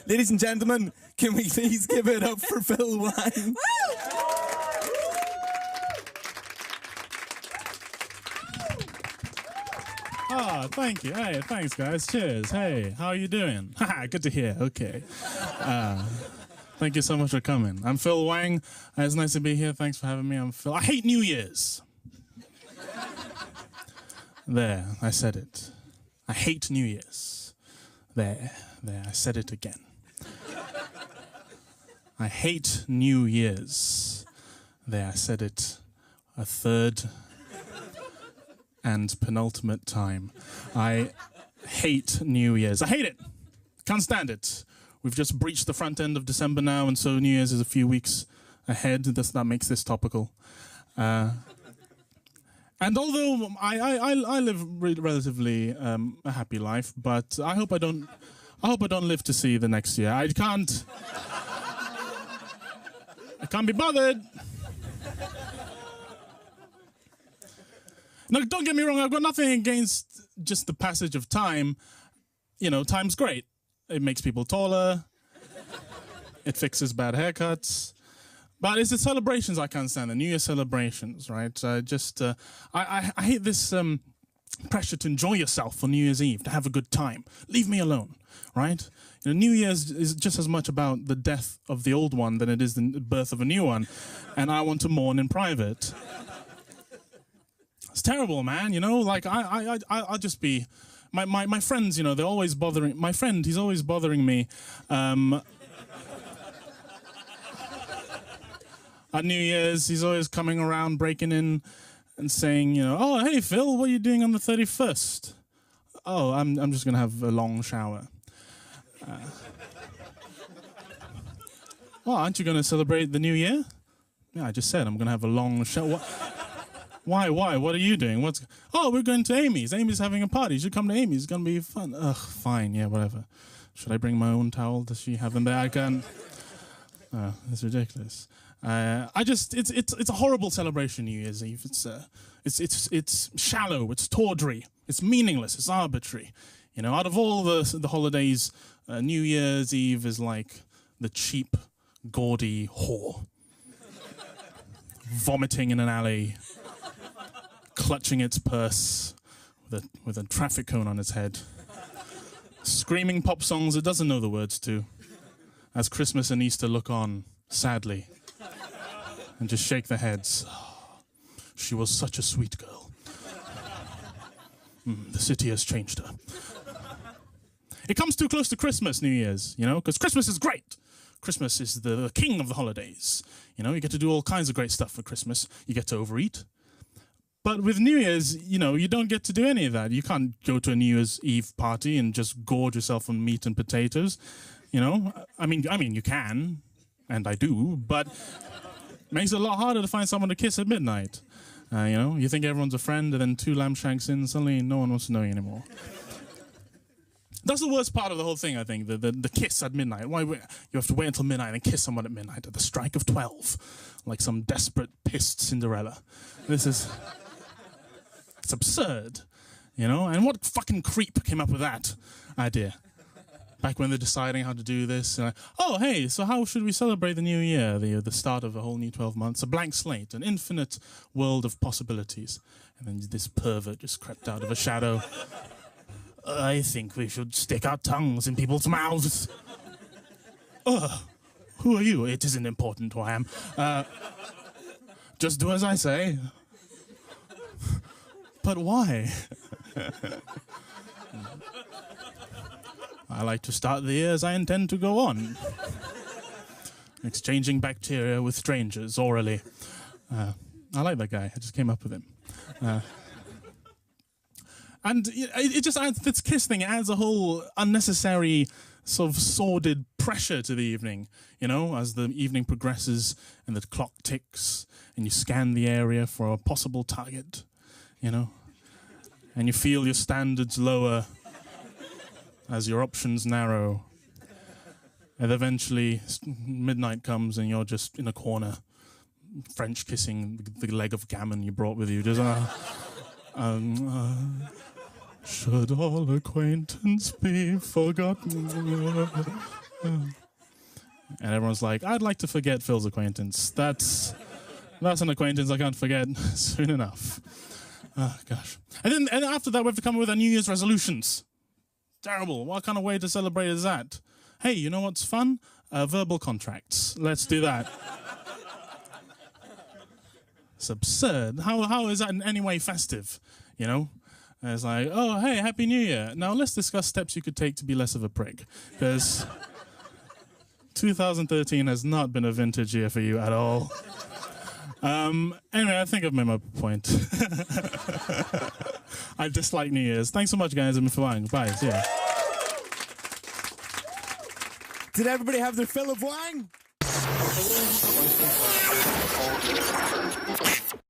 Ladies and gentlemen, can we please give it up for Phil Wang? Oh, thank you. Hey, thanks, guys. Cheers. Hey, how are you doing? Haha, good to hear. Okay. Thank you so much for coming. I'm Phil Wang. It's nice to be here. Thanks for having me. I'm Phil. I hate New Year's. There, I said it. I hate New Year's. There, I said it again. I hate New Year's. There, I said it a third and penultimate time. I hate New Year's. I hate it. Can't stand it. We've just breached the front end of December now, and so New Year's is a few weeks ahead. That makes this topical. And although I live relatively a happy life, but I hope I don't live to see the next year. I can't be bothered. No, don't get me wrong, I've got nothing against just the passage of time. You know, time's great. It makes people taller. It fixes bad haircuts. But it's the celebrations I can't stand, the New Year celebrations, right? I hate this pressure to enjoy yourself on New Year's Eve, to have a good time. Leave me alone, right? You know, New Year's is just as much about the death of the old one than it is the birth of a new one. And I want to mourn in private. It's terrible, man, you know, like I'll just be, my friends, you know, they're always bothering, my friend, he's always bothering me, at New Year's, he's always coming around, breaking in and saying, you know, oh, hey, Phil, what are you doing on the 31st? Oh, I'm just going to have a long shower. Well, aren't you going to celebrate the new year? Yeah, I just said I'm going to have a long shower. Why? What are you doing? Oh, we're going to Amy's. Amy's having a party. You should come to Amy's. It's going to be fun. Ugh, fine. Yeah, whatever. Should I bring my own towel? Does she have them there? I can. Oh, it's ridiculous. It's a horrible celebration, New Year's Eve. It's shallow. It's tawdry. It's meaningless. It's arbitrary. You know, out of all the holidays, New Year's Eve is like the cheap, gaudy whore, vomiting in an alley, clutching its purse with a traffic cone on its head, screaming pop songs it doesn't know the words to, as Christmas and Easter look on, sadly, and just shake their heads. Oh, she was such a sweet girl. The city has changed her. It comes too close to Christmas, New Year's, you know, because Christmas is great. Christmas is the king of the holidays. You know, you get to do all kinds of great stuff for Christmas. You get to overeat. But with New Year's, you know, you don't get to do any of that. You can't go to a New Year's Eve party and just gorge yourself on meat and potatoes. You know, I mean, you can, and I do, but it makes it a lot harder to find someone to kiss at midnight. You know, you think everyone's a friend, and then 2 lamb shanks in, suddenly no one wants to know you anymore. That's the worst part of the whole thing, I think, the kiss at midnight. Why you have to wait until midnight and kiss someone at midnight at the strike of 12, like some desperate, pissed Cinderella. It's absurd, you know? And what fucking creep came up with that idea? Back when they're deciding how to do this. Oh, hey, so how should we celebrate the new year, the start of a whole new 12 months? A blank slate, an infinite world of possibilities. And then this pervert just crept out of a shadow. I think we should stick our tongues in people's mouths. Who are you? It isn't important who I am. Just do as I say. But why? I like to start the year as I intend to go on. Exchanging bacteria with strangers orally. I like that guy. I just came up with him. And it just adds, this kiss thing, it adds a whole unnecessary sort of sordid pressure to the evening, you know, as the evening progresses and the clock ticks and you scan the area for a possible target, you know, and you feel your standards lower as your options narrow. And eventually midnight comes and you're just in a corner, French kissing the leg of gammon you brought with you. Just, should all acquaintance be forgotten? And everyone's like, I'd like to forget Phil's acquaintance. That's an acquaintance I can't forget soon enough. Oh, gosh. And after that, we have to come up with our New Year's resolutions. Terrible. What kind of way to celebrate is that? Hey, you know what's fun? Verbal contracts. Let's do that. It's absurd. How is that in any way festive? You know? And it's like, oh, hey, Happy New Year. Now let's discuss steps you could take to be less of a prick. Because 2013 has not been a vintage year for you at all. Anyway, I think I've made my point. I dislike New Year's. Thanks so much, guys. I'm for Wang. Bye. See ya. Did everybody have their fill of Wang?